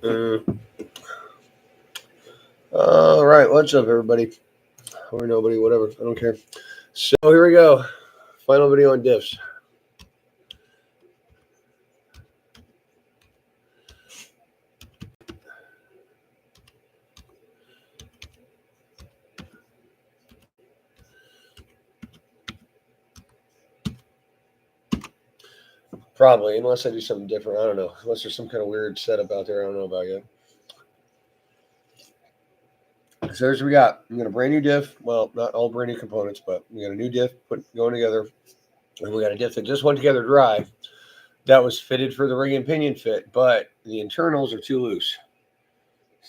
All right, what's up, everybody? Or nobody, whatever. I don't care. So here we go. Final video on diffs. Probably, unless I do something different. I don't know. Unless there's some kind of weird setup out there I don't know about yet. So here's what we got. We got a brand new diff. Well, not all brand new components, but we got a new diff going together. And we got a diff that just went together dry. That was fitted for the ring and pinion fit, but the internals are too loose.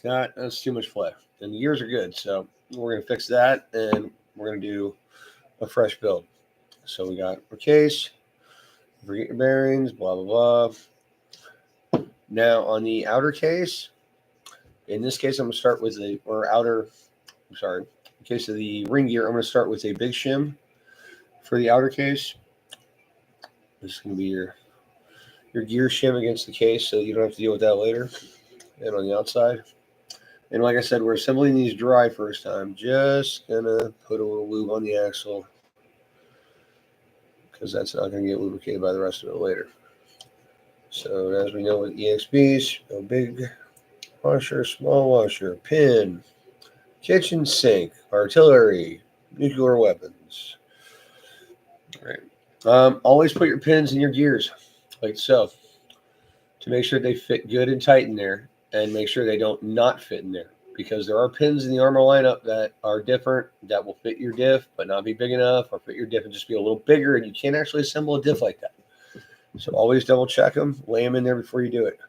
That's too much play. And the gears are good. So we're going to fix that, and we're going to do a fresh build. So we got our case, forget your bearings, blah, blah, blah. Now on the outer case, in this case, I'm going to start with in case of the ring gear, I'm going to start with a big shim for the outer case. This is going to be your gear shim against the case, so you don't have to deal with that later. And on the outside. And like I said, we're assembling these dry first time. Just going to put a little lube on the axle, because that's not going to get lubricated by the rest of it later. So as we know with EXPs, a big washer, small washer, pin, kitchen sink, artillery, nuclear weapons. All right. Always put your pins in your gears, like so, to make sure they fit good and tight in there, and make sure they don't not fit in there. Because there are pins in the Arrma lineup that are different, that will fit your diff, but not be big enough, or fit your diff and just be a little bigger, and you can't actually assemble a diff like that. So always double check them, lay them in there before you do it.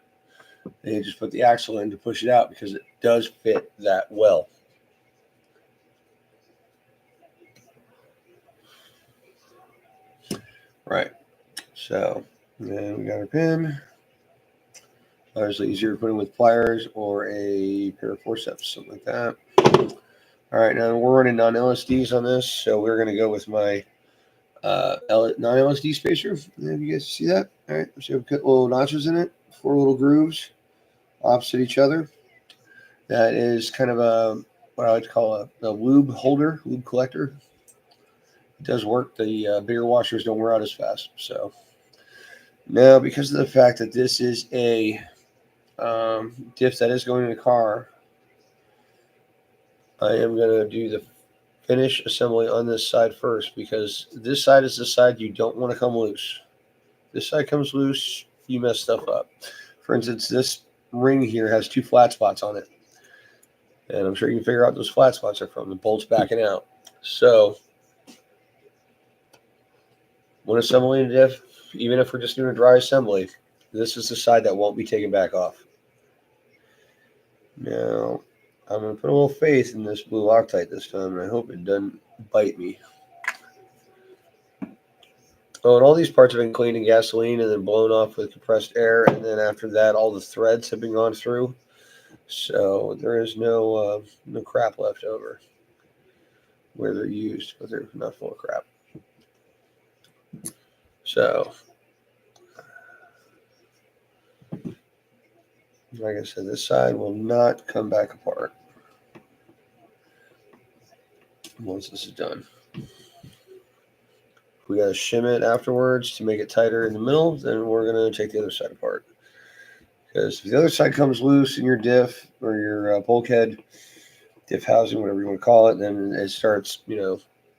And you just put the axle in to push it out, because it does fit that well. Right. So then we got our pin. Obviously easier to put in with pliers or a pair of forceps, something like that. All right, now we're running non-LSDs on this, so we're going to go with my non-LSD spacer. If you guys see that, all right. So we have little notches in it, 4 little grooves opposite each other. That is kind of what I would call a lube holder, lube collector. It does work. The bigger washers don't wear out as fast. So now, because of the fact that this is a diff that is going in the car, I am going to do the finish assembly on this side first, because this side is the side you don't want to come loose. This side comes loose, you mess stuff up. For instance, this ring here has 2 flat spots on it, and I'm sure you can figure out those flat spots are from the bolts backing out. So when assembling a diff, even if we're just doing a dry assembly, this is the side that won't be taken back off. Now, I'm going to put a little faith in this blue Loctite this time, and I hope it doesn't bite me. Oh, and all these parts have been cleaned in gasoline and then blown off with compressed air, and then after that, all the threads have been gone through. So there is no crap left over where they're used, but they're not full of crap. So, like I said, this side will not come back apart once this is done. We got to shim it afterwards to make it tighter in the middle. Then we're going to take the other side apart. Because if the other side comes loose in your diff or your bulkhead, diff housing, whatever you want to call it, then it starts,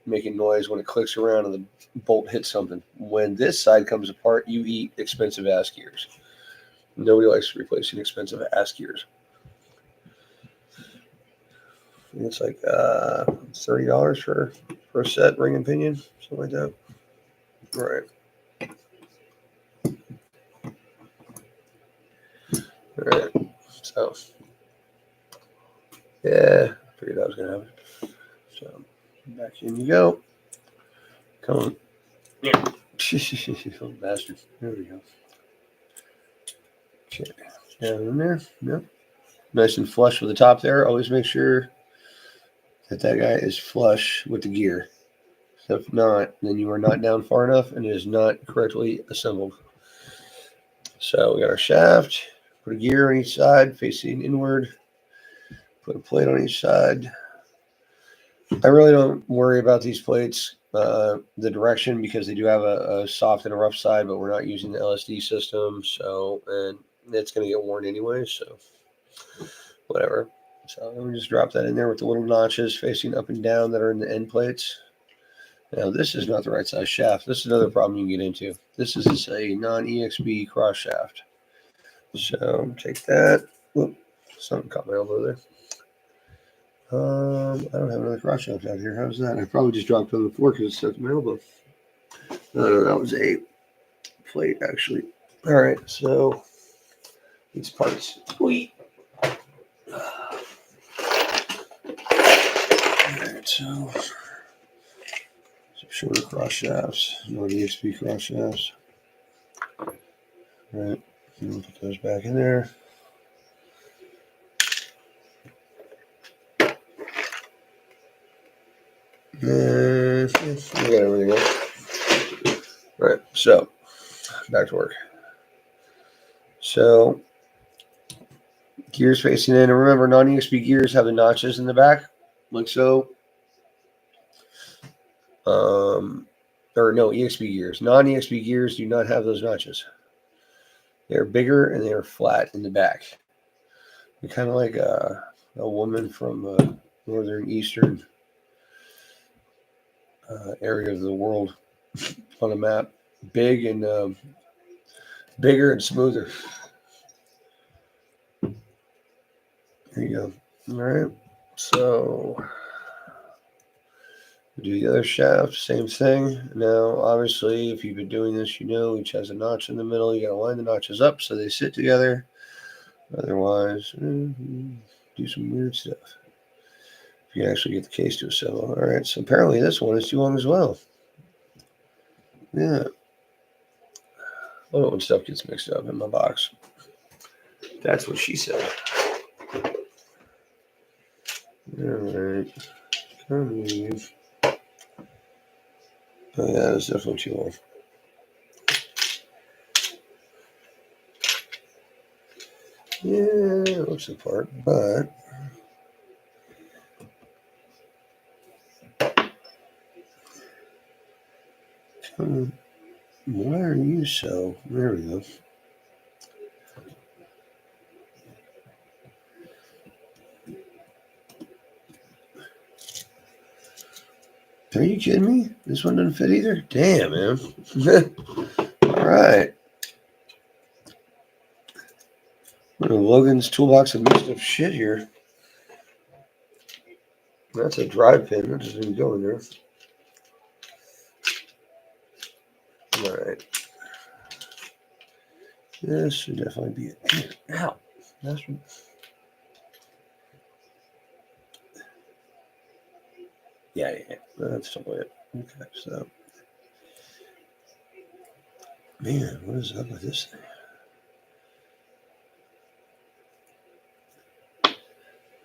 making noise when it clicks around and the bolt hits something. When this side comes apart, you eat expensive ass gears. Nobody likes replacing expensive ass gears. It's like $30 for a set ring and pinion, something like that. Right. All right. So, yeah, figured that was going to happen. So, back in you go. Come on. Yeah. Little bastard. There we go. Okay. Down in there. Yep. Nice and flush with the top there. Always make sure that guy is flush with the gear. So if not, then you are not down far enough and it is not correctly assembled. So we got our shaft, Put a gear on each side, facing inward. Put a plate on each side. I really don't worry about these plates, the direction, because they do have a soft and a rough side, but we're not using the LSD system, so, and it's going to get worn anyway, so whatever. So let me just drop that in there with the little notches facing up and down that are in the end plates. Now this is not the right size shaft. This is another problem you can get into. This is a non-EXB cross shaft. So take that. Whoop, something caught my elbow there. I don't have another cross shaft out here. How's that? I probably just dropped it on the floor because it stuck to my elbow. No, that was a plate actually. All right, so these parts. Whee. All right, so some shorter cross shafts, no EXP cross shafts. All right, we'll put those back in there. And we got everything else. Right, so back to work. So gears facing in, and remember, non-EXP gears have the notches in the back, like so. Or no, EXP gears. Non-EXP gears do not have those notches. They're bigger and they are flat in the back. They're kind of like a woman from northern eastern area of the world on a map. Big and bigger and smoother. There you go. All right. So do the other shaft, same thing. Now, obviously, if you've been doing this, you know each has a notch in the middle. You got to line the notches up so they sit together. Otherwise, do some weird stuff. If you actually get the case to assemble. All right, so apparently this one is too long as well. Yeah. Oh, when stuff gets mixed up in my box. That's what she said. All right. Come on. Oh, yeah, that's definitely too long. Yeah, it looks the part, but why are you so? There we go. Are you kidding me? This one doesn't fit either? Damn, man. All right. Logan's toolbox of mixed up shit here. That's a drive pin. That doesn't even go in there. All right. This should definitely be it. Ow. That's yeah. That's totally it. Okay, so man, what is up with this thing?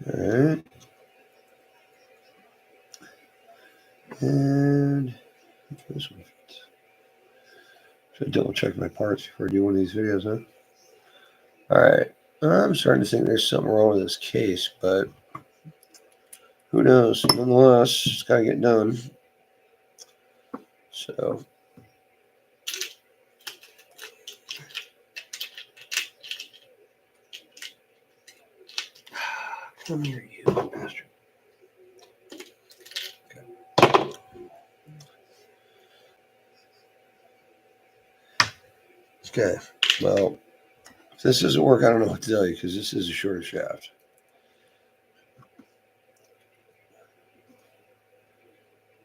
All right. And this one fits. Should double check my parts before I do one of these videos, huh? All right. I'm starting to think there's something wrong with this case, but who knows? Nonetheless, it's got to get done. So, come here, you bastard. Okay. Well, if this doesn't work, I don't know what to tell you because this is a shorter shaft.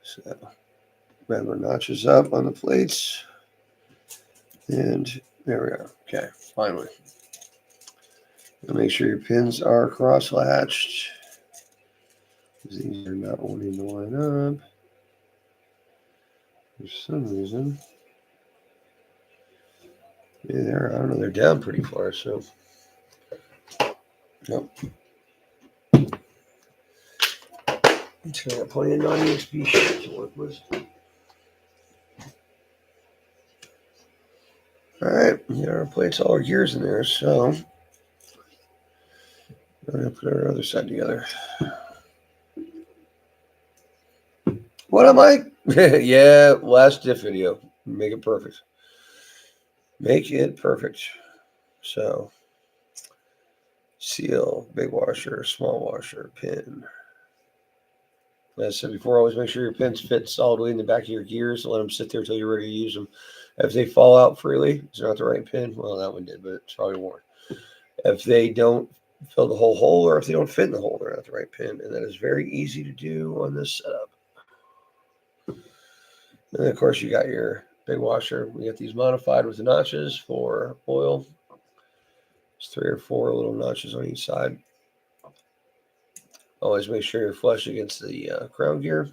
So, remember, notches up on the plates. And there we are. Okay, finally. Make sure your pins are cross-latched. These are not wanting to line up for some reason. Yeah, they're, I don't know, they're down pretty far, so. Nope. So I got plenty of non-EXP shit to work with. All right, we got our plates, all our gears in there, so I'm going to put our other side together. What am I? Yeah, last diff video. Make it perfect. Make it perfect. So, seal, big washer, small washer, pin. As I said before, always make sure your pins fit solidly in the back of your gears. Let them sit there until you're ready to use them. If they fall out freely, it's not the right pin. Well, that one did, but it's probably worn. If they don't fill the whole hole, or if they don't fit in the hole, they're not the right pin. And that is very easy to do on this setup. And then, of course, you got your big washer. We got these modified with the notches for oil. There's 3 or 4 little notches on each side. Always make sure you're flush against the crown gear.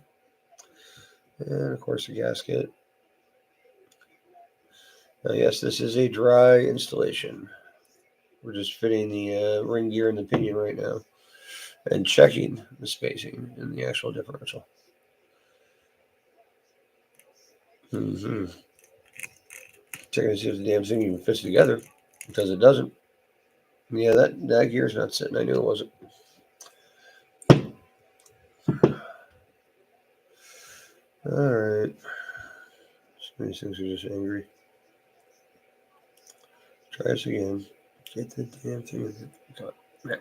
And, of course, the gasket. Now, yes, this is a dry installation. We're just fitting the ring gear and the pinion right now and checking the spacing in the actual differential. Checking to see if the damn thing even fits together, because it doesn't. Yeah, that gear's not sitting. I knew it wasn't. All right. Some of these things are just angry. Try this again. Get the damn thing. Come on. Yeah.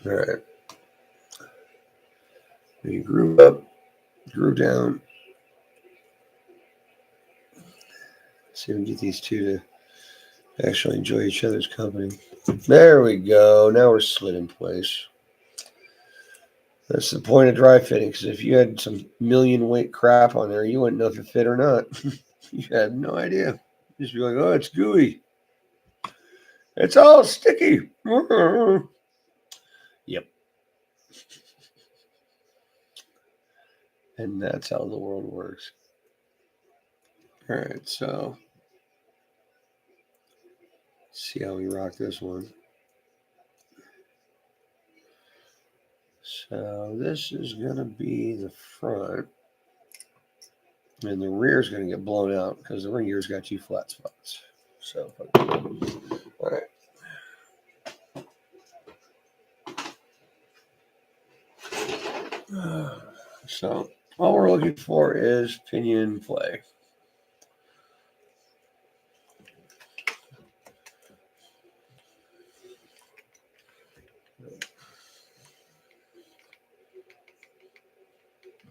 All right. You groove up, groove down. See if we can get these two to actually enjoy each other's company. There we go. Now we're slid in place. That's the point of dry fitting, because if you had some million weight crap on there, you wouldn't know if it fit or not. You had no idea. Just be like, oh, it's gooey. It's all sticky. Yep. And that's how the world works. All right, so let's see how we rock this one. So this is going to be the front. And the rear is going to get blown out because the ring gear's got 2 flat spots. So, all right. So all we're looking for is pinion play.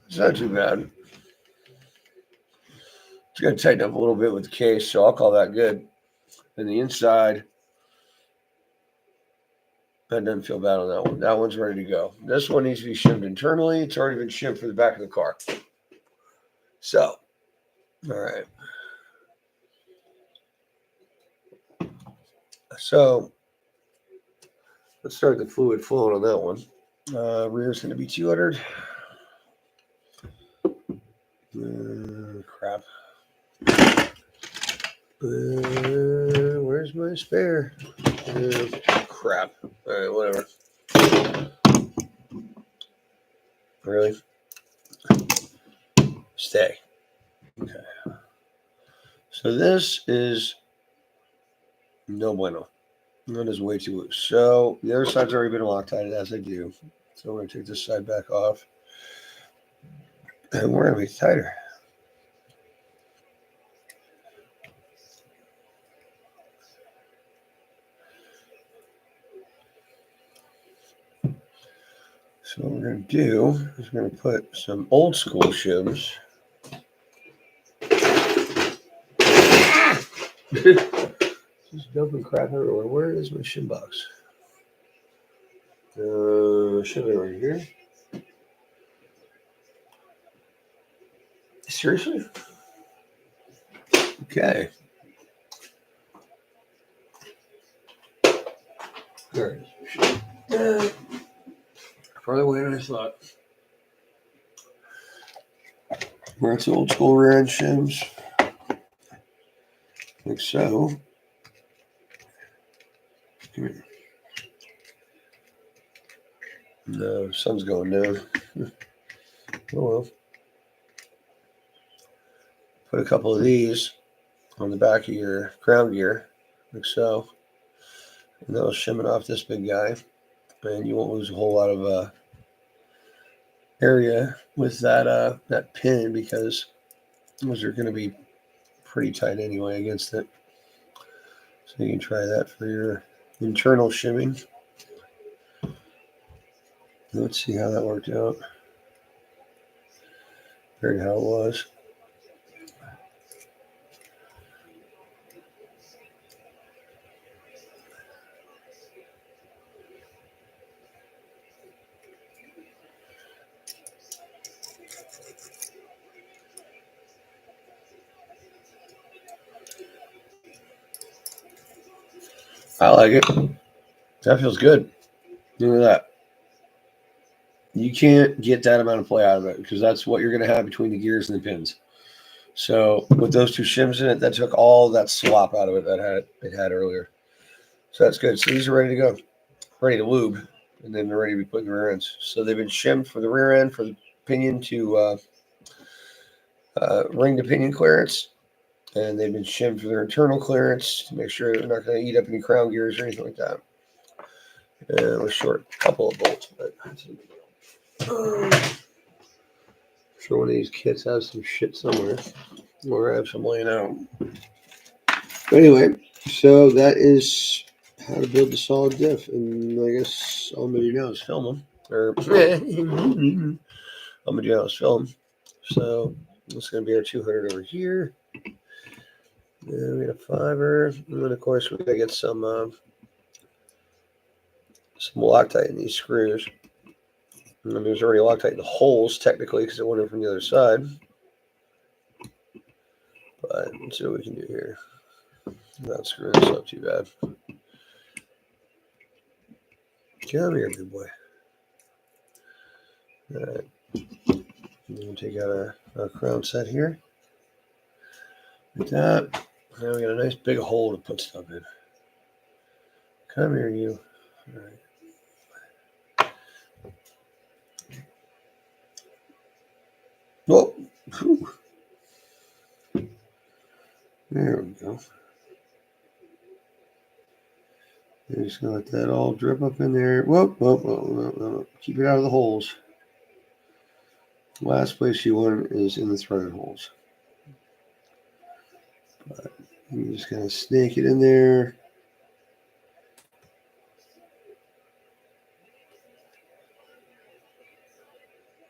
It's not too bad. It's going to tighten up a little bit with the case, so I'll call that good. And the inside, that doesn't feel bad on that one. That one's ready to go. This one needs to be shimmed internally. It's already been shimmed for the back of the car. So, all right. So, let's start the fluid flowing on that one. Rear's going to be 200. Crap. Where's my spare? Crap. All right, whatever. Really? Stay. Okay. So this is no bueno. That is way too loose. So the other side's already been Loctited, as I do. So we're going to take this side back off. And we're going to make it tighter. So what we're going to do is we're going to put some old school shims. Just dumping crap everywhere. Where is my shim box? Should be right here. Seriously? Okay. There it is. Farther away than I thought. Where it's old school rear end shims. Like so. Come here. No, sun's going down. Oh well. Put a couple of these on the back of your crown gear, like so. And that'll shim it off this big guy. And you won't lose a whole lot of area with that pin because those are going to be pretty tight anyway against it. So you can try that for your internal shimming. Let's see how that worked out. Heard how it was. I like it. That feels good. Look at that. You can't get that amount of play out of it because that's what you're going to have between the gears and the pins. So with those two shims in it, that took all that slop out of it that it had earlier. So that's good. So these are ready to go, ready to lube, and then they're ready to be put in the rear ends. So they've been shimmed for the rear end, for the pinion to ring to pinion clearance, and they've been shimmed for their internal clearance to make sure they're not going to eat up any crown gears or anything like that. And we're short a couple of bolts, but sure one of these kits has some shit somewhere, or I have some laying out. But anyway, so that is how to build the solid diff, and I guess all I'm gonna do now is film them, or all I'm gonna do now is film. So this is gonna be our 200 over here. And we got a 5er, and then of course we gotta get some Loctite in these screws. And then there's already Loctite in the holes technically because it went in from the other side. But let's see what we can do here. Not screwing this up too bad. Come here, good boy. All right. I'm going to take out our crown set here. Like that. Now we got a nice big hole to put stuff in. Come here, you. All right. Whoa. Whew. There we go. I'm just going to let that all drip up in there. Whoa, whoa, whoa, whoa, whoa. Keep it out of the holes. Last place you want it is in the threaded holes. But you just kind of snake it in there.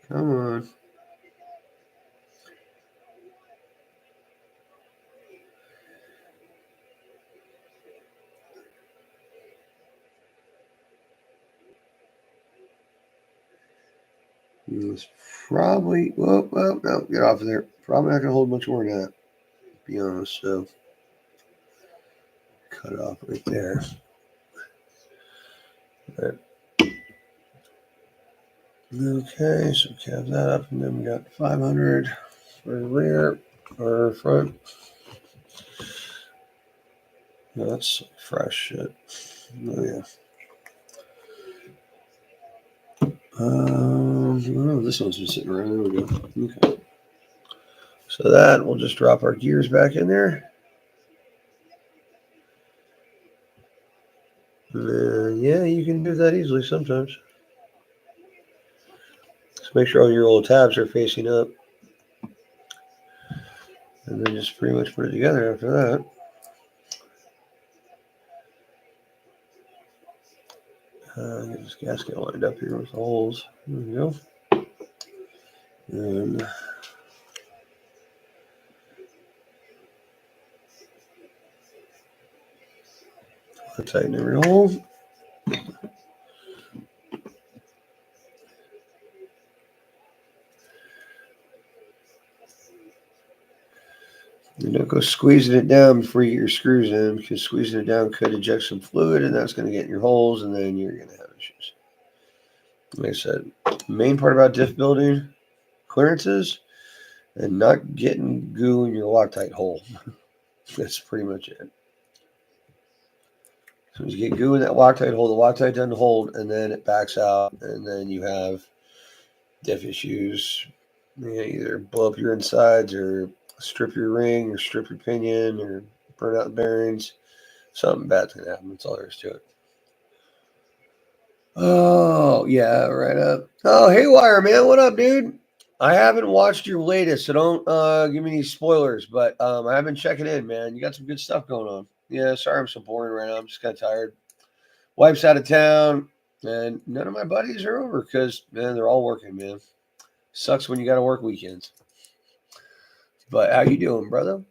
Come on. It's probably, well, no, get off of there. Probably not going to hold much more than that, to be honest. So, cut it off right there. All right. Okay, so we have that up, and then we got 500 for the rear or front. No, that's fresh shit. Oh, yeah. Oh, this one's been sitting around. There we go. Okay. So that, we'll just drop our gears back in there. Yeah, you can do that easily sometimes. Just make sure all your old tabs are facing up. And then just pretty much put it together after that. Get this gasket lined up here with the holes. There we go. And I'll tighten every hole. And don't go squeezing it down before you get your screws in, because squeezing it down could eject some fluid, and that's going to get in your holes, and then you're going to have issues. Like I said, the main part about diff building, clearances, and not getting goo in your Loctite hole. That's pretty much it. So you get goo in that Loctite hole, the Loctite doesn't hold, and then it backs out, and then you have diff issues. You either blow up your insides, or strip your ring, or strip your pinion, or burn out the bearings. Something bad's going to happen. That's all there is to it. Oh, yeah, right up. Oh, Haywire, man. What up, dude? I haven't watched your latest, so don't give me any spoilers, but I have been checking in, man. You got some good stuff going on. Yeah, sorry I'm so boring right now. I'm just kind of tired. Wife's out of town, and none of my buddies are over because, man, they're all working, man. Sucks when you got to work weekends. But how you doing, brother?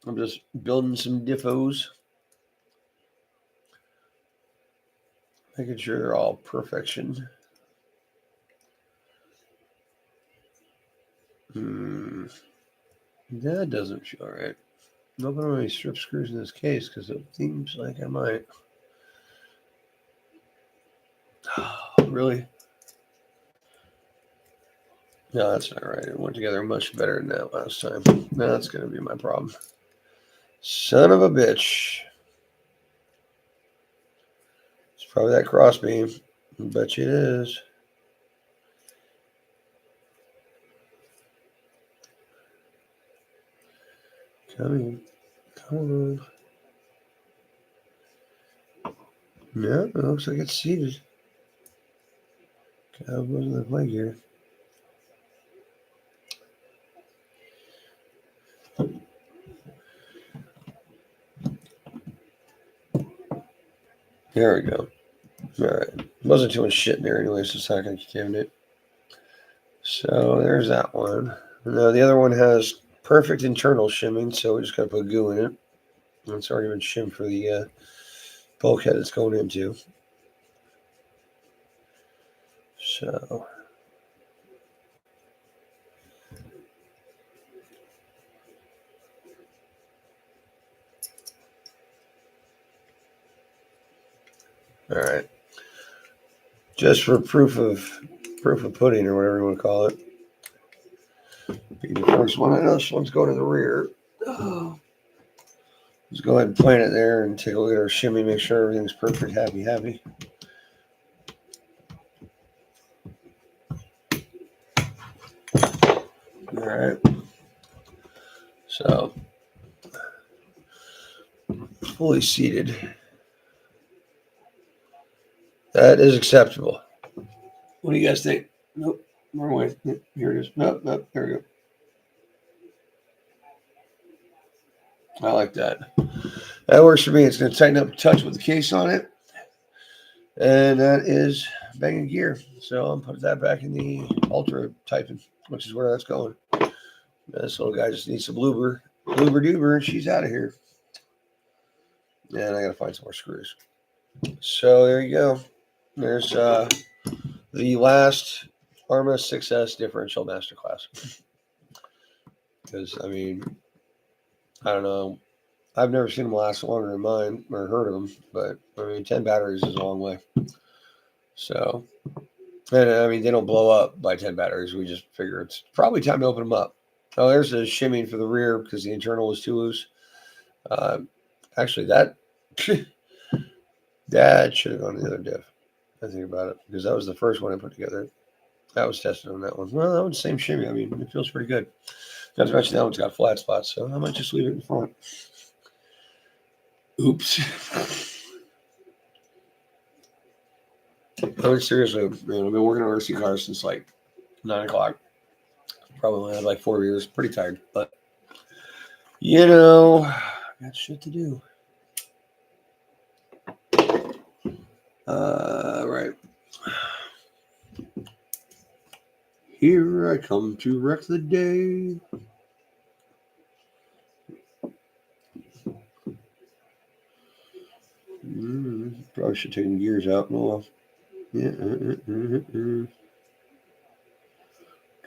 I'm just building some diffos, making sure they're all perfection. That doesn't feel right. No, but I'm going to strip screws in this case because it seems like I might. Really? No, that's not right. It went together much better than that last time. No, that's going to be my problem. Son of a bitch. It's probably that cross beam. I bet you it is. Come on. No, it looks like it's seated. God, wasn't the play here. There we go. All right. Wasn't too much shit in there anyway, so it's not going to contaminate. So there's that one. Now the other one has perfect internal shimming, so we just got to put goo in it. And it's already been shimmed for the bulkhead it's going into. So all right. Just for proof of pudding or whatever you want to call it. Be the first one. I know this one's going to the rear. Oh. Let's go ahead and plant it there and take a look at our shimmy, make sure everything's perfect, happy. All right. So fully seated. That is acceptable. What do you guys think? Nope. Wrong way. Here it is. Nope. There we go. I like that. That works for me. It's going to tighten up a touch with the case on it. And that is banging gear. So I'm putting that back in the ultra typing, which is where that's going. This little guy just needs some bloober doober, and she's out of here. And I got to find some more screws. So there you go. There's the last Arrma 6S differential masterclass. Because, I mean, I don't know. I've never seen them last longer than mine or heard of them, but I mean, 10 batteries is a long way. So, and I mean, they don't blow up by 10 batteries. We just figure it's probably time to open them up. Oh, there's a shimming for the rear because the internal was too loose. Actually, that should have gone to the other diff. I think about it because that was the first one I put together. That was tested on that one. Well, that one's the same shimmy. I mean, it feels pretty good. Not to mention that one's got flat spots, so I might just leave it in front. Oops. I mean, seriously, man, I've been working on RC cars since like 9 o'clock. Probably had like 4 years. Pretty tired, but you know, got shit to do. Right. Here I come to wreck the day. Probably should take the gears out and off. Yeah.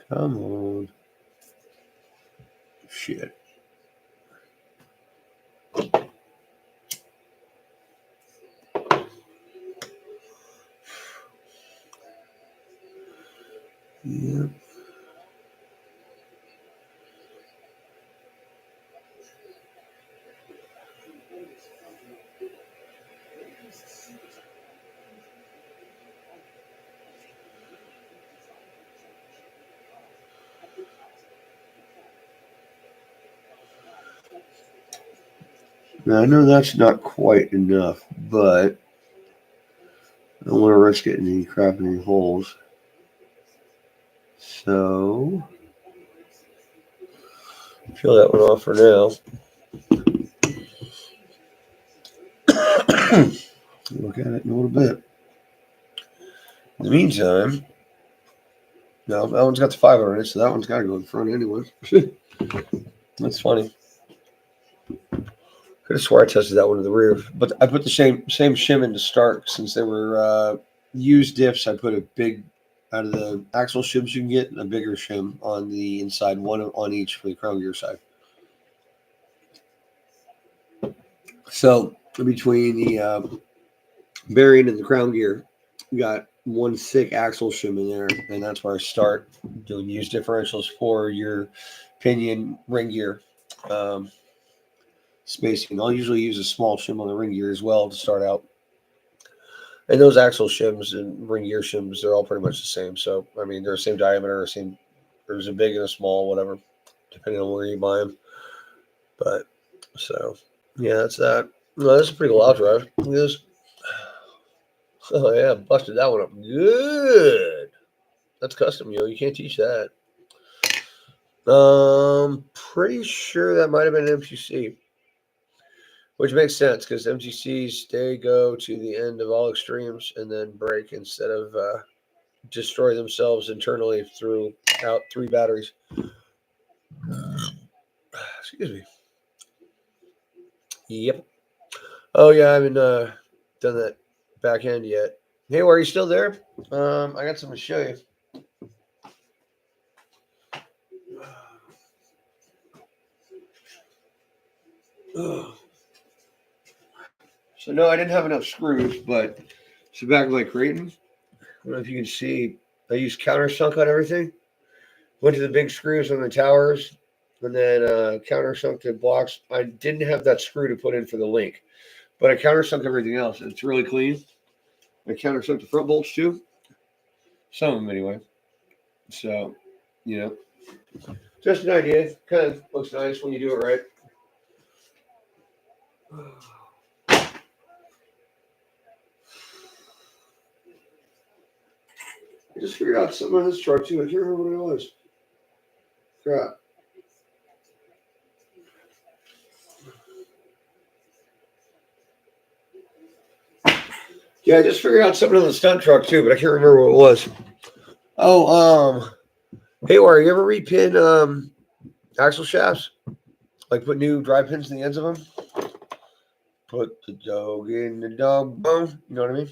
Come on. Shit. Yeah. Now, I know that's not quite enough, but I don't want to risk getting any crap in any holes. So, peel that one off for now. Look at it in a little bit. In the meantime, no, that one's got the 5 on it, so that one's got to go in front anyway. That's funny. Could have swore I tested that one to the rear, but I put the same shim in to start since they were used diffs. I put a big out of the axle shims you can get, a bigger shim on the inside, one on each for the crown gear side. So between the bearing and the crown gear, we got one thick axle shim in there, and that's where I start doing used differentials for your pinion ring gear spacing. I'll usually use a small shim on the ring gear as well to start out. And those axle shims and ring gear shims, they're all pretty much the same. So, I mean, they're the same diameter, there's a big and a small, whatever, depending on where you buy them. But, so, yeah, that's that. No, that's a pretty cool out drive. Look at this. Oh, yeah, busted that one up. Good. That's custom, you can't teach that. Pretty sure that might have been an MTC. Which makes sense because MTCs, they go to the end of all extremes and then break instead of destroy themselves internally through out 3 batteries. Excuse me. Yep. Oh yeah, I haven't done that back end yet. Hey, are you still there? I got something to show you. So no, I didn't have enough screws, but it's the back of my Creighton. I don't know if you can see. I used countersunk on everything. Went to the big screws on the towers, and then countersunk the blocks. I didn't have that screw to put in for the link, but I countersunk everything else. It's really clean. I countersunk the front bolts too. Some of them anyway. So, just an idea. Kind of looks nice when you do it right. I just figured out something on this truck too. I can't remember what it was. Crap. Yeah, I just figured out something on the stunt truck too, but I can't remember what it was. Oh, hey, Warren, you ever repin axle shafts? Like put new drive pins in the ends of them? Put the dog in the dog bone. You know what I mean?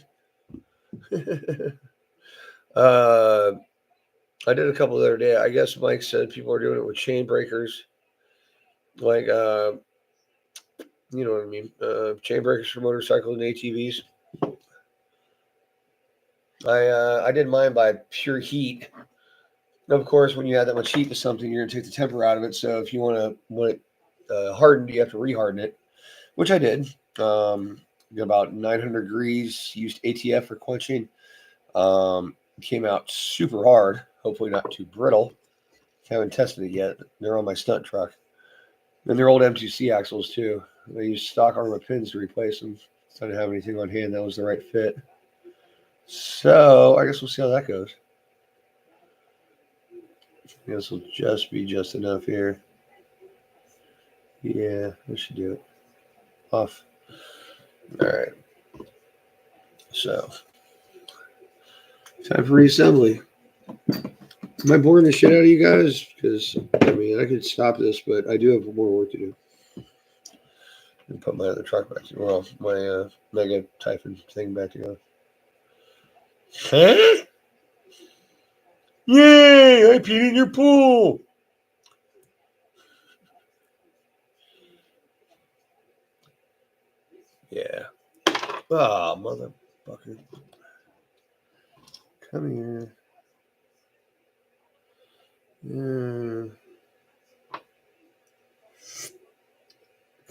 I did a couple the other day. I guess Mike said people are doing it with chain breakers. Like, you know what I mean? Chain breakers for motorcycles and ATVs. I did mine by pure heat. Of course, when you add that much heat to something, you're going to take the temper out of it. So if you want it hardened, you have to reharden it, which I did. About 900 degrees, used ATF for quenching. Came out super hard, hopefully not too brittle. Haven't tested it yet. They're on my stunt truck. And they're old MTC axles too. I used stock Arrma pins to replace them. So I didn't have anything on hand that was the right fit. So I guess we'll see how that goes. This will just be just enough here. Yeah, that should do it. Off. All right. So, time for reassembly. Am I boring the shit out of you guys? Because, I mean, I could stop this, but I do have more work to do. And put my other truck back together. Well, my Mega Typhon thing back together. Huh? Yay! I peed in your pool! Yeah. Ah, motherfucker. Come here. Yeah.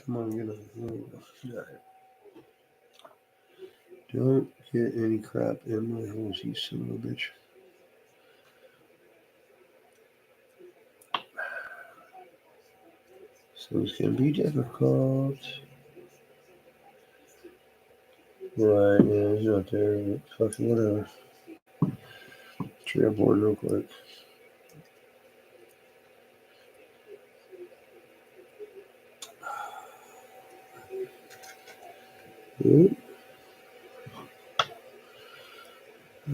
Come on, get on. All right. Don't get any crap in my holes, you son of a bitch. So it's going to be difficult. Right, yeah, he's not there, but fucking whatever. Tree board real quick. Yep.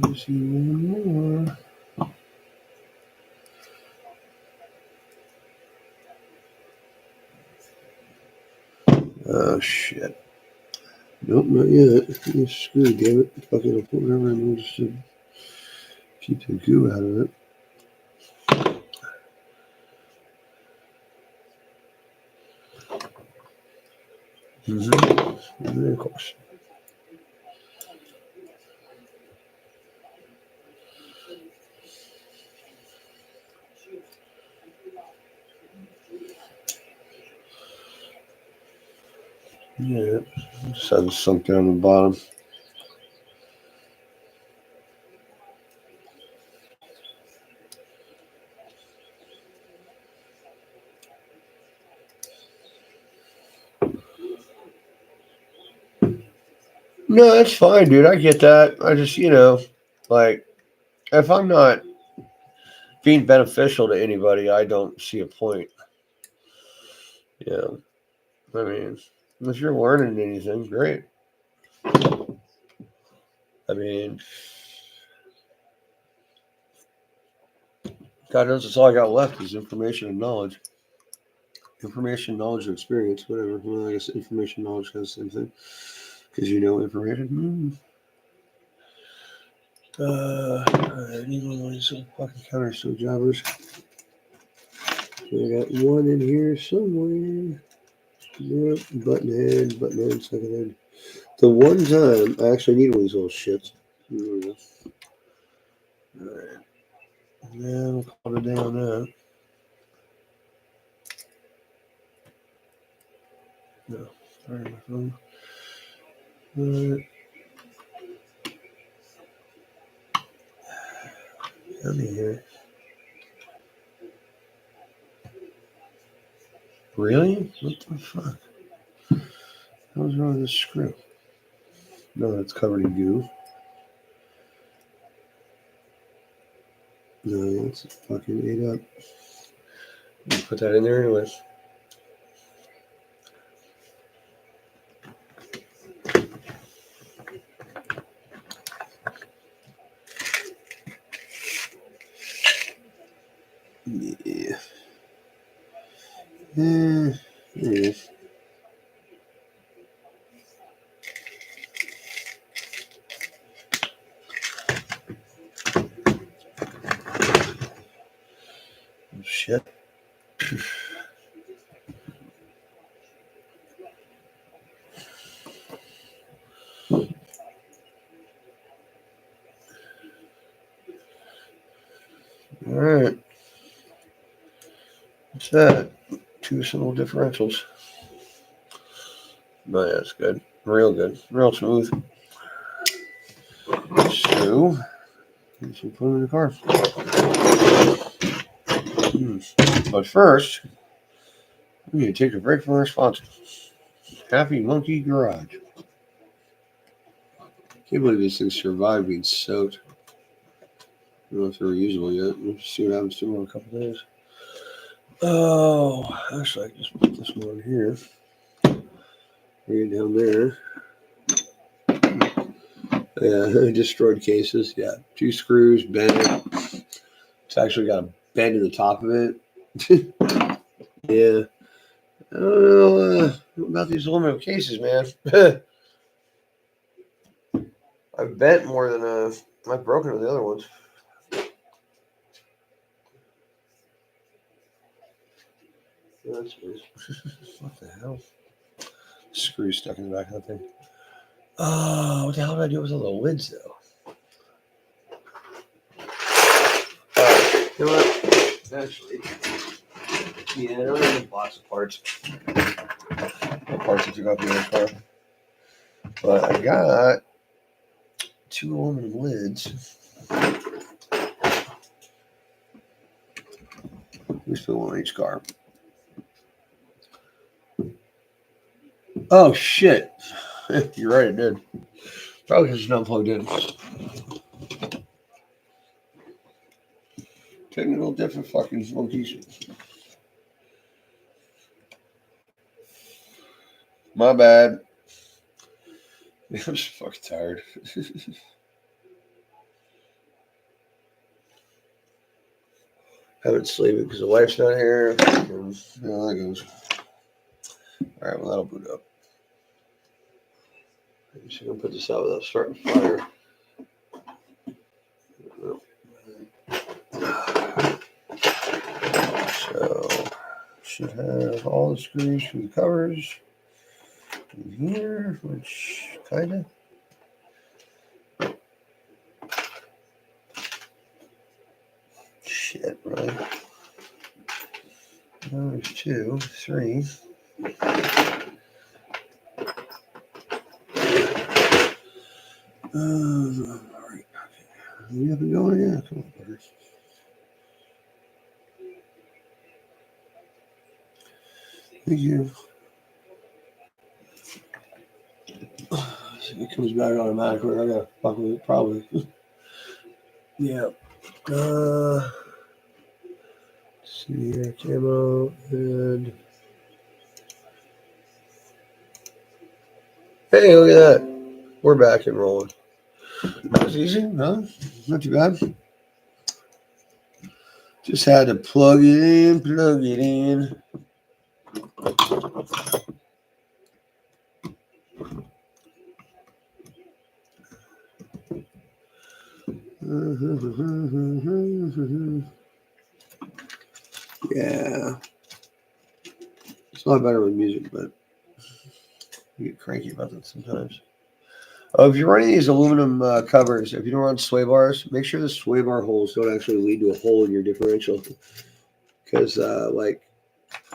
Let's see one more. Oh shit. Nope, not yet. You're screwed, damn it. Fucking I'll put whatever I need just to keep the goo out of it. Mm-hmm. Of course. Yeah, just have it sunk down the bottom. No, that's fine, dude. I get that. I just, like, if I'm not being beneficial to anybody, I don't see a point. Yeah. I mean, if you're learning anything, great. I mean, God knows that's all I got left is information and knowledge. Information, knowledge, and experience, whatever. Well, I guess information, knowledge has the same thing. Because you know information. I need one of these fucking counterstone jobbers. So I got one in here somewhere. Yep, button head, second head. The one time I actually need one of these little shits. There we go. Alright. Yeah, we'll call it a day on that. No. Sorry, my phone. Come here. Really? What the fuck? What's wrong with this screw? No, it's covered in goo. No, it's fucking ate up. Put that in there anyways. Yeah. There it is. Oh, shit. Alright. What's that? Two simple differentials. No, yeah, that's good. Real good. Real smooth. So, let's put them in the car. But first, we need to take a break from our sponsor, Happy Monkey Garage. Can't believe these things survived being soaked. I don't know if they're reusable yet. We'll see what happens to them in a couple days. Oh, actually, I can just put this one here. Bring it down there. Yeah, destroyed cases. Yeah, 2 screws, bent it. It's actually got a bend in the top of it. Yeah. I don't know about these aluminum cases, man. I've bent more than I've broken with the other ones. That's weird. What the hell? Screw stuck in the back of that thing. Oh, what the hell did I do with all the lids, though? You know what? Actually, yeah, I don't have a box of parts. The parts I took off the other car. But I got 2 aluminum lids. We still one on each car. Oh, shit. You're right, it did. Probably because it's not plugged in. Technical different fucking monkeys. My bad. I'm just fucking tired. Haven't sleeping because the wife's not here. And, that goes. All right, well, that'll boot up. I'm just going to put this out without starting fire. So, should have all the screws for the covers in here, which kind of. Shit, right? There's 2, 3. All right. We have it going, yeah. Come on, buddy. Thank you. It comes back automatically. I gotta fuck with it, probably. Yeah. See here, camo, and hey, look at that. We're back and rolling. That was easy, no? Not too bad. Just had to plug it in, plug it in. Yeah. It's a lot better with music, but you get cranky about that sometimes. If you're running these aluminum covers, if you don't run sway bars, make sure the sway bar holes don't actually lead to a hole in your differential. Because,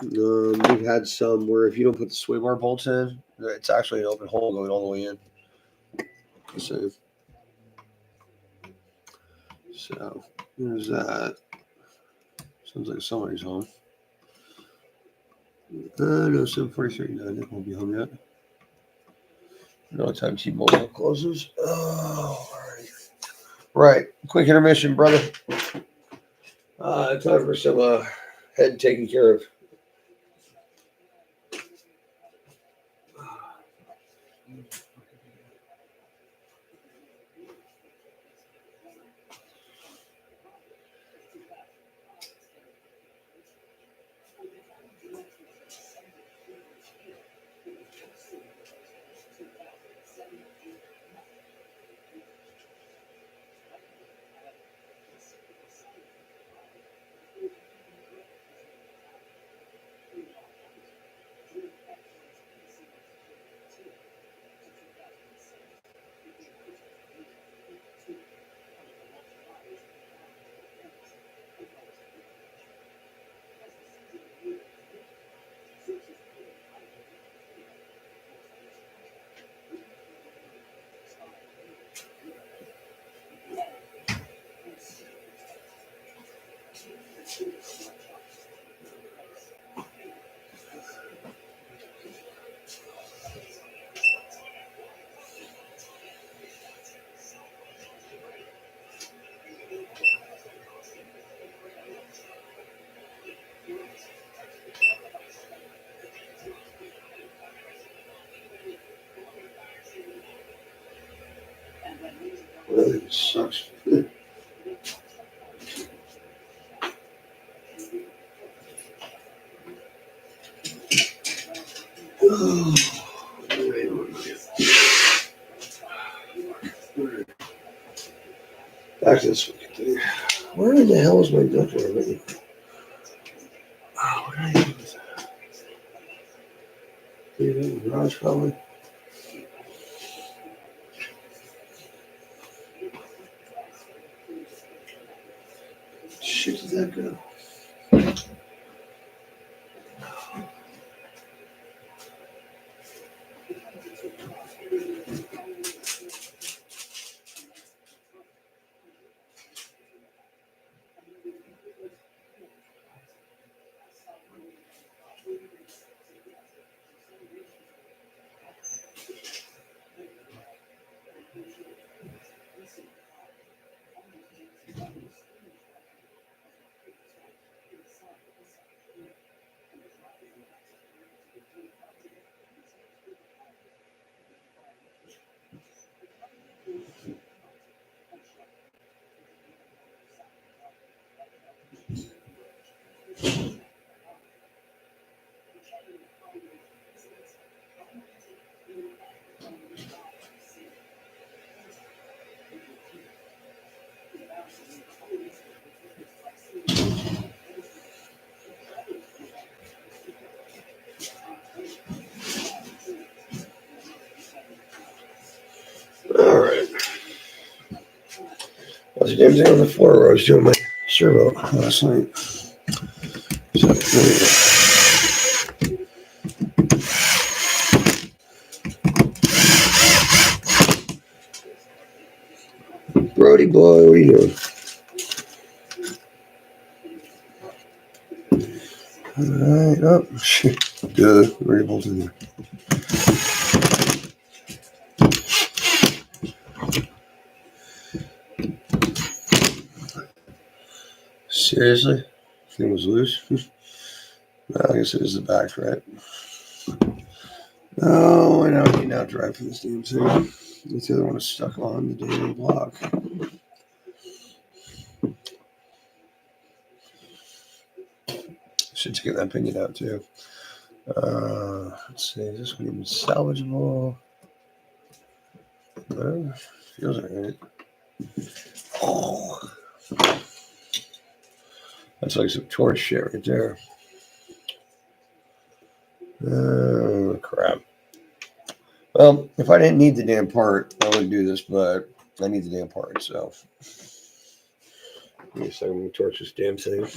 we've had some where if you don't put the sway bar bolts in, it's actually an open hole going all the way in. So there's that. Sounds like somebody's home. No, 7:43. No, Nick won't be home yet. No what time T-Mobile closes. Oh, all right. Right. Quick intermission, brother. Time for some head taken care of. It sucks. Back to this fucking thing. Where in the hell is my ductwork already? Oh, what did I do with that? Leave it in the garage, probably. Shit, did that go? was the damn thing on the floor where I was doing my servo last night. So, there we go. Brody boy, what are you doing? Alright, oh, shit. Good, we're able to do. Seriously? Thing was loose? Well, I guess it is the back, right? Oh, I know I need now drive for this damn thing. The other one is stuck on the damn block. Should take that pinion out too. Let's see, is this one even salvageable? Feels alright. Oh, that's like some torch shit right there. Oh, crap. Well, if I didn't need the damn part, I wouldn't do this, but I need the damn part, so. Give me a second, I'm going to torch this damn thing.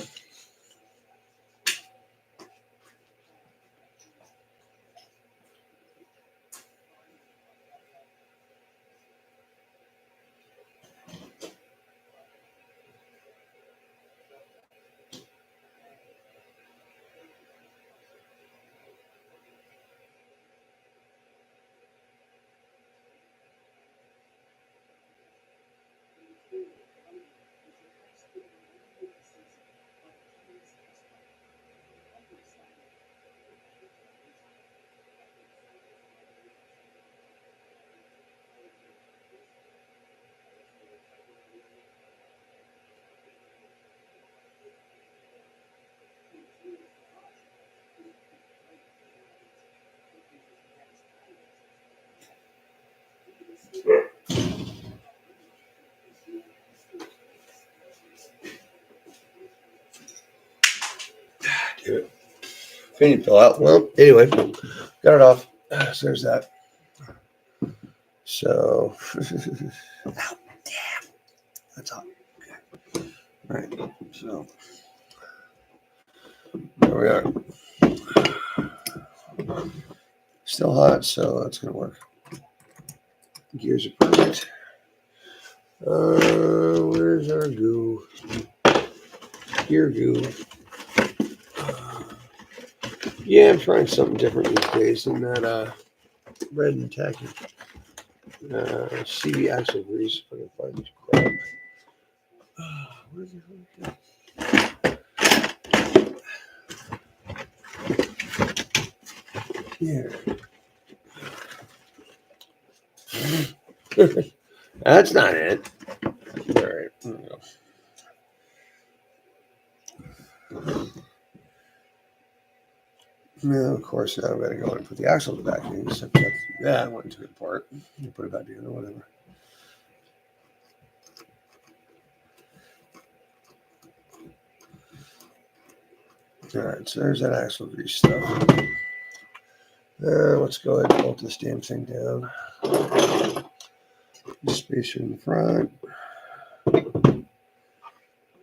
Damn it. Pinion fell out. Well, anyway, got it off. So there's that. So, ow, damn. That's hot. Okay. All right. So, there we are. Still hot, so that's going to work. Gears are perfect. Where's our goo? Gear goo. Yeah, I'm trying something different these days than that red and tacky CV axle grease. If I can find this crap. Where's the hell? Yeah. That's not it. All right. There we go. Now, of course, now I've got to go and put the axles back in. Except that I went and took it apart. You put it back together, whatever. All right, so there's that axle grease stuff. Let's go ahead and bolt this damn thing down. Spacer in the front.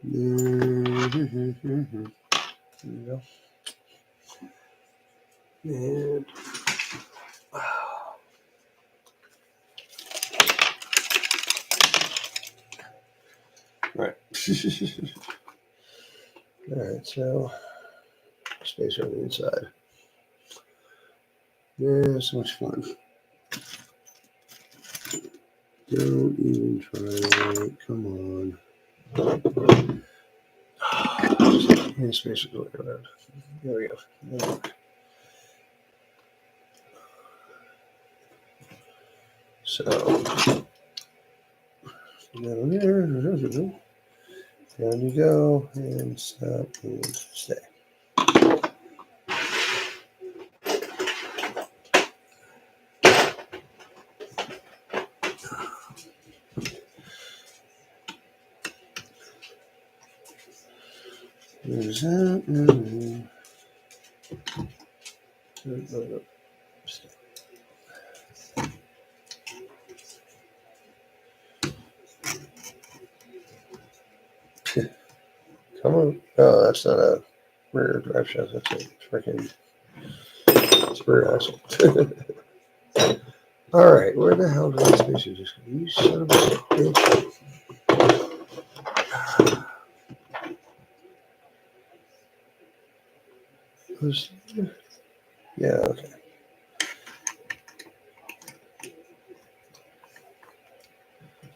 There we go. And right. All right, so spacer on the inside. Yeah, so much fun. Don't even try it. Come on. And spacer going around. There we go. So down there, down you go, and stop and stay. There's that. Come on. Oh, that's not a rear drive shaft. That's a freaking rear axle. All right, where the hell did these spacers just go? You son of a bitch. Yeah, okay.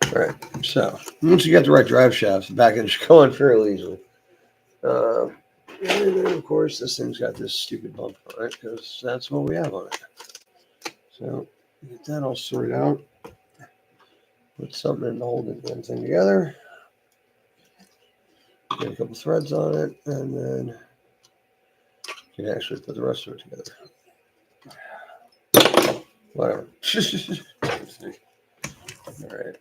All right, so once you got the right drive shafts, the back end should go on fairly easily. And then, of course, this thing's got this stupid bump on it because that's what we have on it. So get that all sorted out. Put something in to hold the damn thing together. Get a couple threads on it, and then you can actually put the rest of it together. Whatever. All right.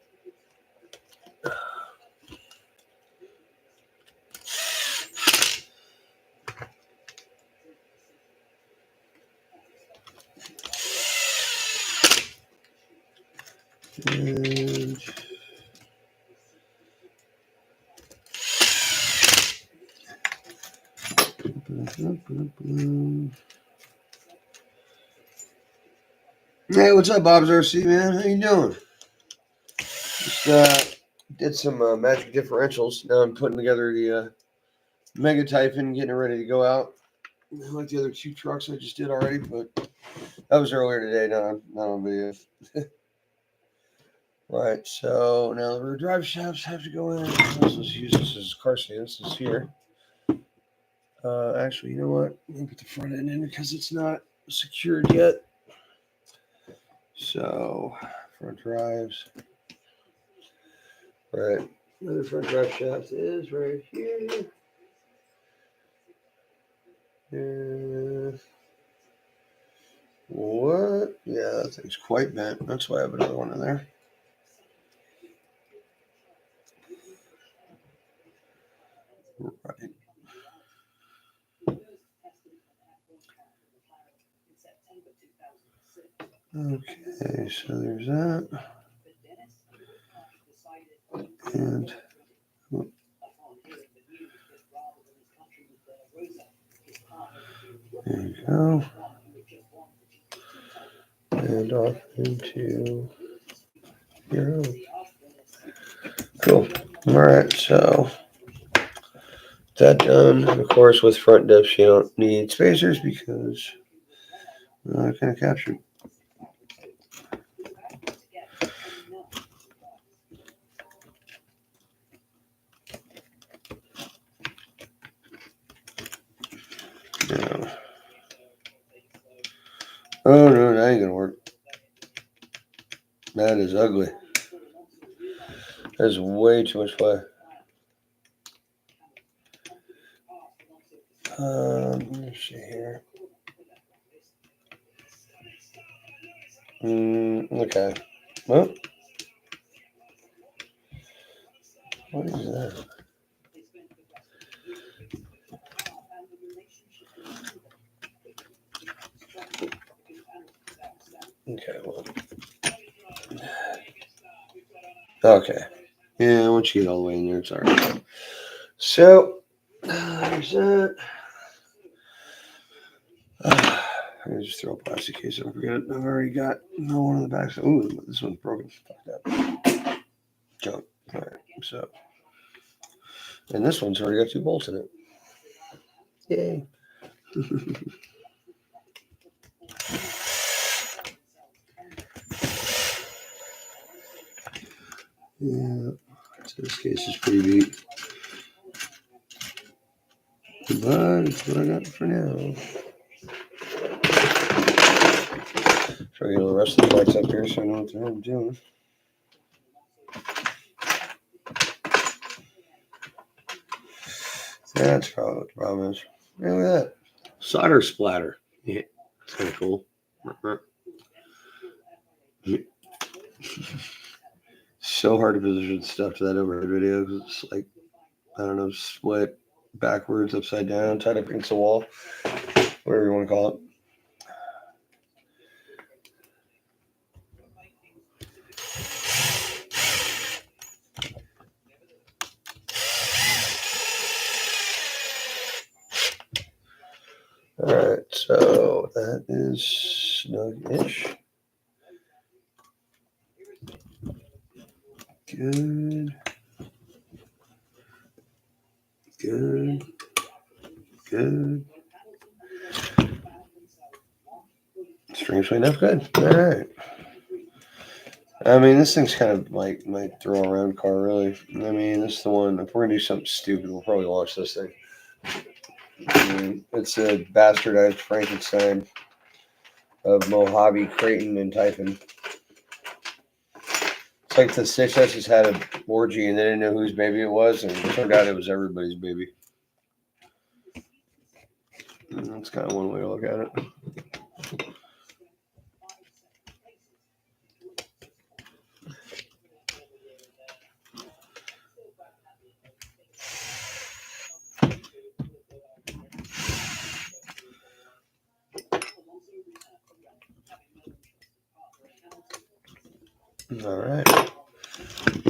And hey, what's up, Bob's RC, man? How you doing? Just did some magic differentials. Now I'm putting together the Mega Typhon, getting it ready to go out. Like the other two trucks I just did already, but that was earlier today, not on video. Right, so now the rear drive shafts have to go in. Let's use this as car stands. This is here. Actually, you know what? Let me put the front end in because it's not secured yet. So, front drives. Right, another front drive shaft is right here. What? Yeah, that thing's quite bent. That's why I have another one in there. Right. Okay, so there's that. And there you go. And off into your own. Cool. All right, so that done. And of course, with front diffs, you don't need spacers because they're kind of captured. No. Oh no, that ain't gonna work. That is ugly. That's way too much play. Let me see here. Okay. Well, what is that? Okay, well. Okay. Yeah, once you get all the way in there, it's all right. So, there's that. I'm going to just throw a plastic case over here. I've already got no one on the back. So, ooh, this one's broken. Fuck that. Junk. All right. So, and this one's already got 2 bolts in it. Yay. Yeah. So this case is pretty neat. But it's what I got for now. Try to get all the rest of the lights up here so I know what I'm doing. That's probably what the problem is. Yeah, look at that. Solder splatter. Yeah, it's kind of cool. So hard to position stuff to that overhead video because it's like, I don't know, split backwards, upside down, tied up against the wall, whatever you want to call it. So that is snug-ish. Good. Good. Good. Strangely enough, good. All right. I mean, this thing's kind of like my throw around car, really. I mean, this is the one. If we're gonna do something stupid, we'll probably launch this thing. I mean, it's a bastardized Frankenstein of Mojave, Creighton, and Typhon. It's like the Stitches had an orgy and they didn't know whose baby it was, and it turned out it was everybody's baby. And that's kind of one way to look at it. All right.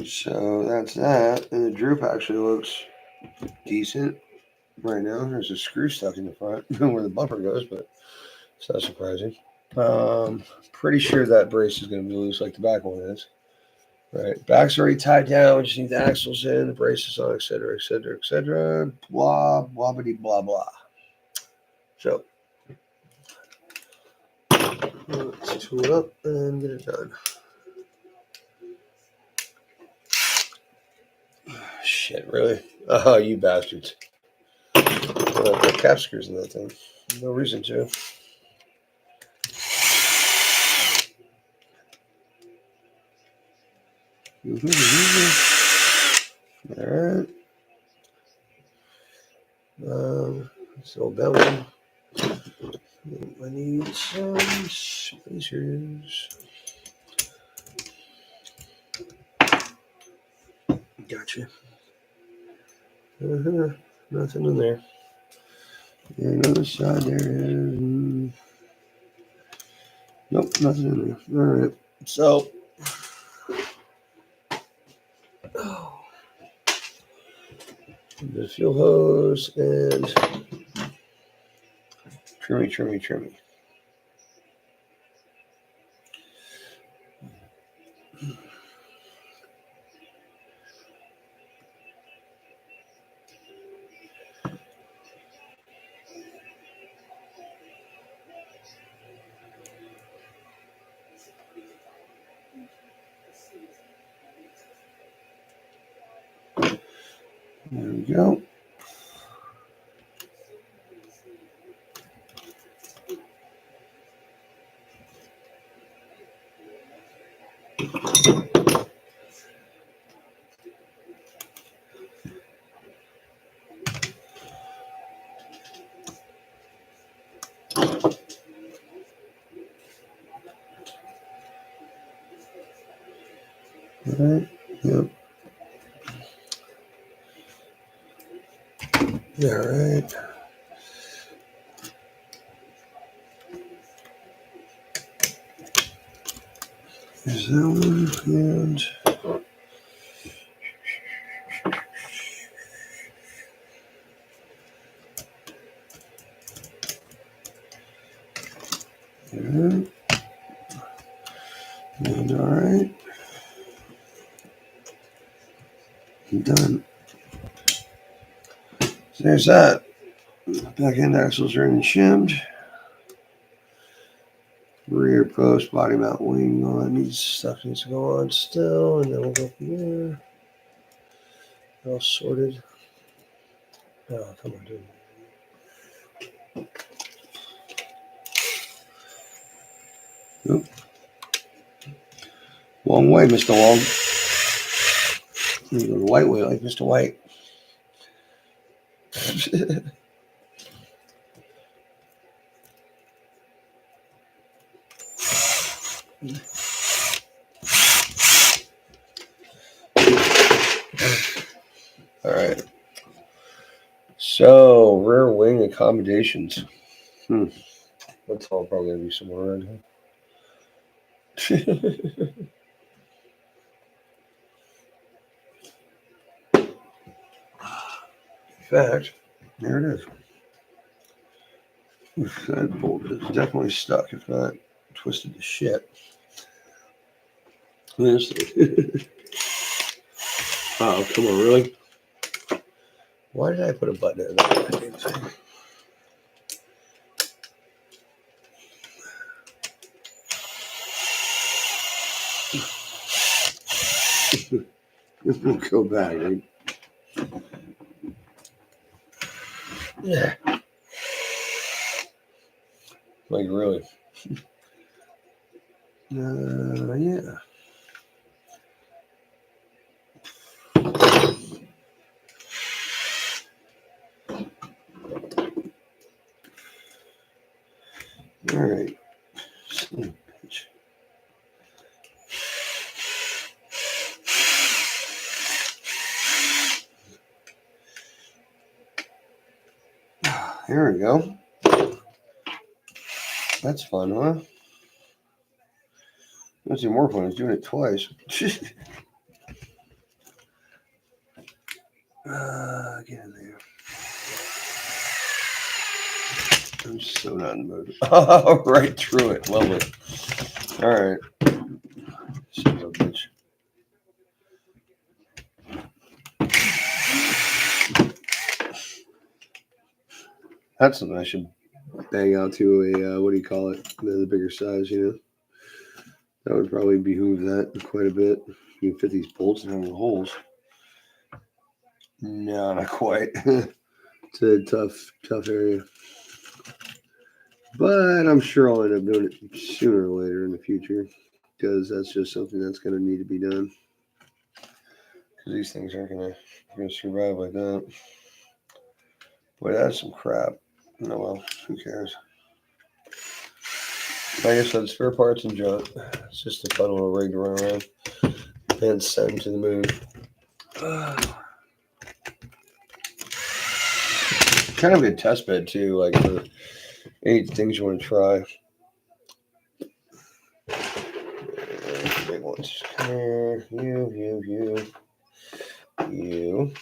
So that's that. And the droop actually looks decent right now. There's a screw stuck in the front where the bumper goes, but it's not surprising. Pretty sure that brace is going to be loose like the back one is. Right. Back's already tied down. We just need the axles in, the braces on, etc., etc., etc. Blah, blah, blah, blah. So let's tool it up and get it done. Shit, really? Oh, you bastards. Put cap screws in that thing. No reason to. Alright. So that one. I need some spacers. Gotcha. Nothing in there. And on the side there is. Nope, nothing in there. Alright. So. The fuel hose and trimmy. There we go. All right. Yep. All right. There's that one and. And all right. Done. So there's that. Back end axles are in and shimmed. Rear post, body mount wing, all that stuff needs to go on still, and then we'll go from there. All sorted. Oh, come on, dude. Nope. Long way, Mr. Long. You go the white way like Mr. White. All right. So, rear wing accommodations. That's all probably going to be somewhere around here. In fact, there it is. That bolt is definitely stuck, if not twisted to shit. This oh, come on, really? Why did I put a button in that thing? We'll go back, right? Yeah. Like, really? Yeah. All right. Bitch. Here we go. That's fun, huh? That's even more fun. He's doing it twice. Get in there. I'm so not in the mood. Oh, right through it. Lovely. All right. Son of a bitch. That's something I should bang out to a, what do you call it? The bigger size, you know? That would probably behoove that quite a bit. You can fit these bolts in the holes. No, not quite. It's a tough area. But I'm sure I'll end up doing it sooner or later in the future, because that's just something that's going to need to be done. Because these things aren't going to survive like that. Boy, that's some crap. Oh well, who cares? Like I said, spare parts and junk. It's just a fun little rig to run around and send to the moon. Kind of a test bed too, like for any things you want to try. Big ones. Come here, you.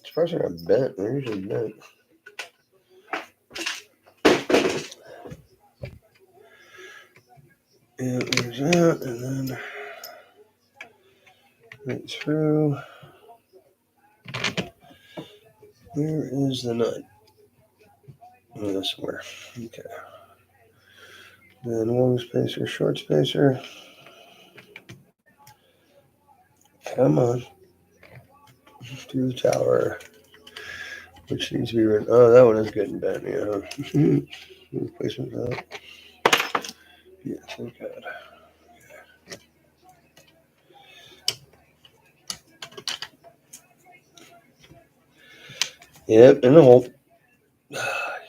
It's probably not bent. They're usually bent. Yeah, there's that, and then right through. Where is the nut? Oh, somewhere. Okay. Then long spacer, short spacer. Come on. Through the tower. Which needs to be written. Oh, that one is getting bent, yeah. Replacement for that. Yeah, thank God. Yep, in the hole. You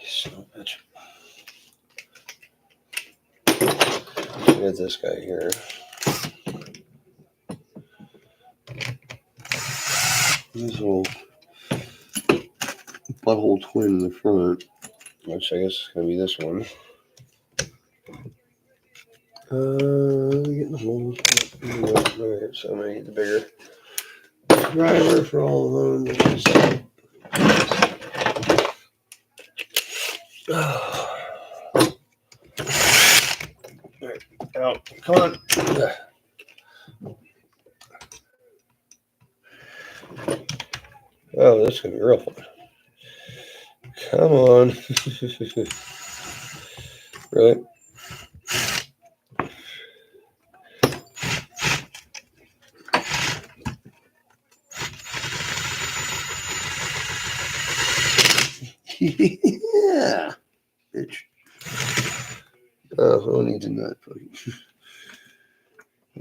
son of a bitch. Get this guy here. This little butthole twin in the front, which I guess is going to be this one. Get in the hole. Alright, so I'm going to need the bigger driver for all of them. Alright, out. Come on. Oh, this is going to be real fun. Come on. Really? Yeah. Bitch. Oh, I don't need to nut.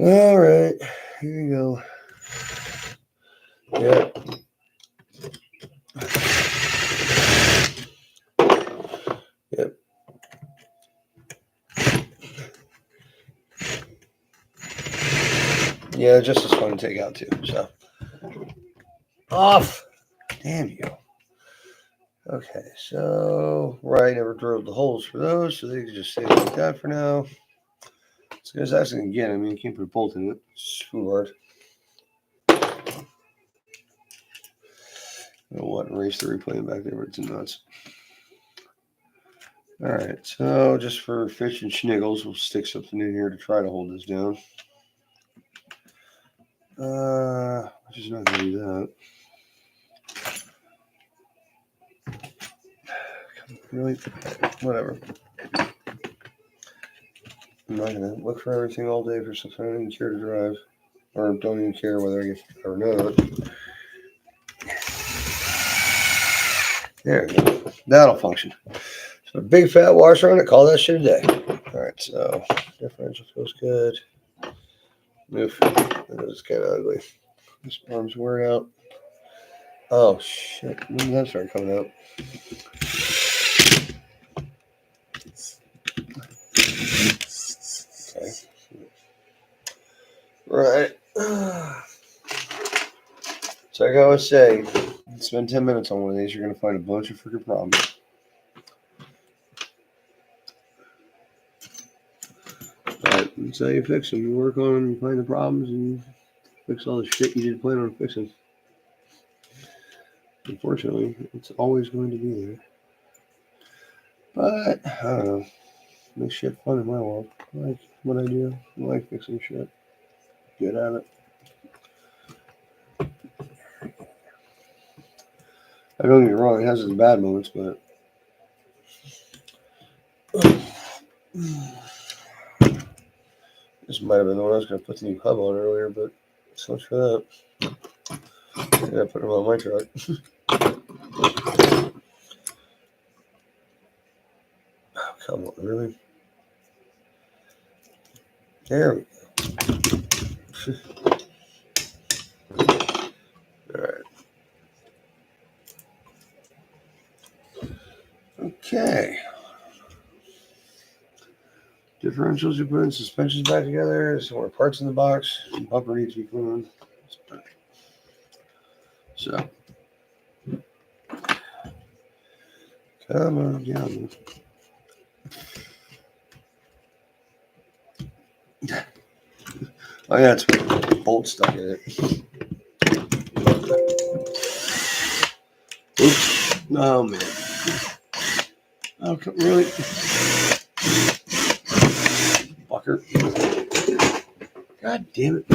All right. Here you go. Yeah. Yep. Yeah, just as fun to take out too. So off. Damn you. Okay, so right, never drilled the holes for those, so they can just stay like that for now. So there's actually again, I mean, you can't put a bolt in it. It's too hard. I don't want to erase the replaying back there, but it's nuts. All right, so just for fish and schniggles, we'll stick something in here to try to hold this down. Just not going to do that. Really? Whatever. I'm not going to look for everything all day for something I don't even care to drive. Or don't even care whether I get or not. There we go. That'll function. So a big fat washer on it, call that shit a day. Alright, so differential feels good. Oof. That was kind of ugly. This arm's wearing out. Oh shit. When did that start coming out? Okay. Right. So like I was saying, spend 10 minutes on one of these, you're going to find a bunch of freaking problems. But that's how you fix them. You work on them, you find the problems, and you fix all the shit you didn't plan on fixing. Unfortunately, it's always going to be there. But, I don't know. Makes shit fun in my world. I like what I do. I like fixing shit. Good at it. I don't get me wrong, it has its bad moments, but this might have been the one I was going to put the new hub on earlier, but so much for that. I gotta put them on my truck. Oh, come on, really? There we go. Alright. Okay. Differentials you put in, suspensions back together, some more parts in the box. Bumper needs to be cleaned. So. Come on down. Oh yeah, it's a bolt stuck in it. Oops. Oh man. Oh, really? Fucker. God damn it.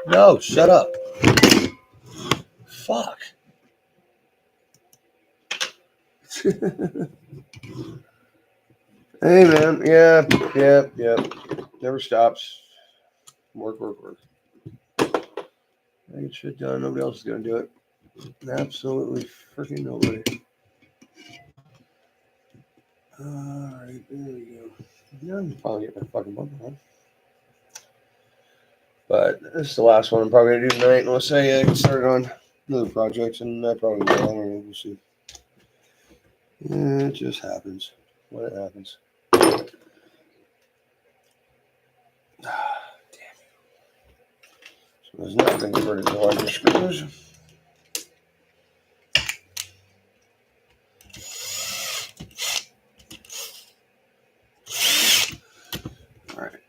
No, shut up. Fuck. Hey man, yeah. Never stops. Work. I get shit done. Nobody else is gonna do it. Absolutely freaking nobody. Alright, there we go. Yeah, I'm probably get my fucking bumper on. But this is the last one I'm probably gonna do tonight. Unless I get started on another project, and I probably will. I don't know. We'll see. Yeah, it just happens. What it happens. Damn. So there's not been converted to larger screws. Alright.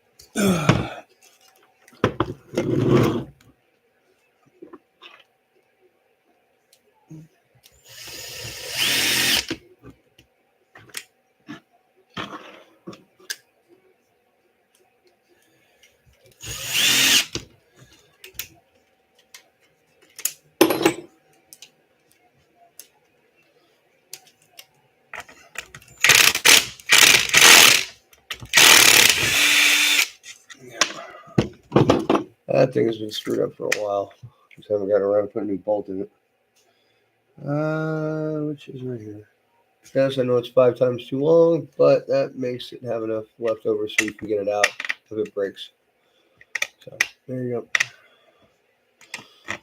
That thing has been screwed up for a while. Just haven't got around to putting a new bolt in it. Which is right here. Yes, I know it's 5 times too long, but that makes it have enough left over so you can get it out if it breaks. So there you go.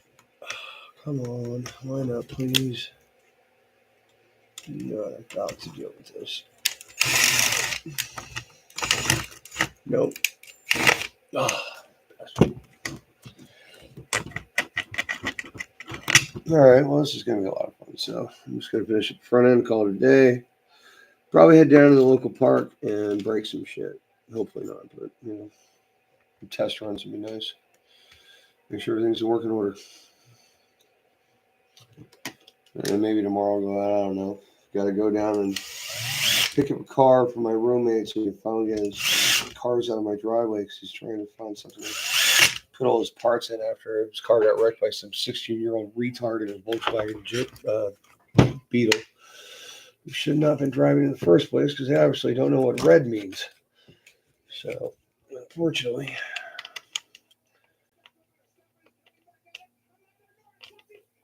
Come on, line up, please. Not about to deal with this. Nope. Alright, well, this is going to be a lot of fun. So I'm just going to finish at the front end, call it a day. Probably head down to the local park and break some shit. Hopefully not, but, you know, test runs would be nice. Make sure everything's in working order. And maybe tomorrow I'll go out, I don't know. Got to go down and pick up a car for my roommate so he can finally get his cars out of my driveway because he's trying to find something to put all his parts in after his car got wrecked by some 16-year-old retard in a Volkswagen Beetle. We should not have been driving in the first place because they obviously don't know what red means. So, unfortunately.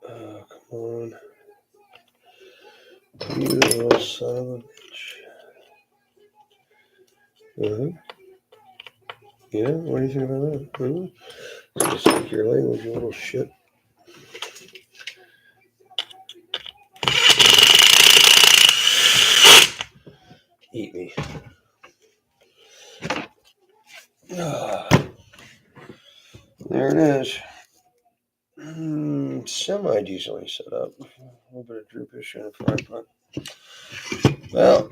Oh, come on. You little son of a bitch. Yeah, what do you think about that? Just speak your language, you little shit. Eat me. There it is. Semi-decently set up. A little bit of droopish in the front, but well,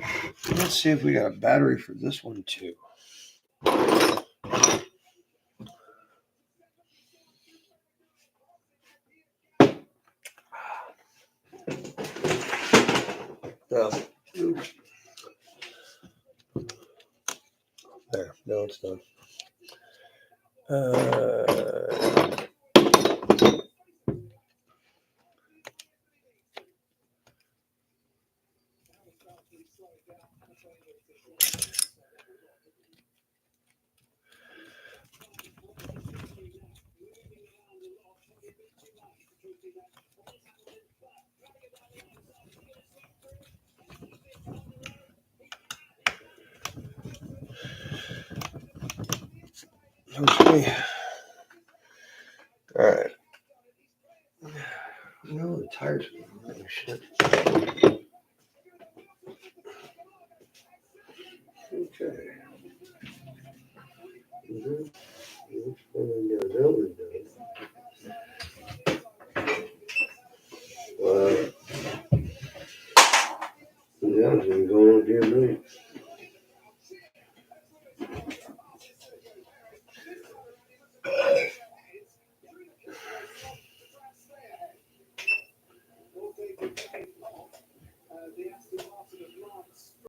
let's see if we got a battery for this one too. No. There. No, it's done. Okay. All right. No, the tires are really shit. Okay. Wow. Yeah, it's been going on damn night.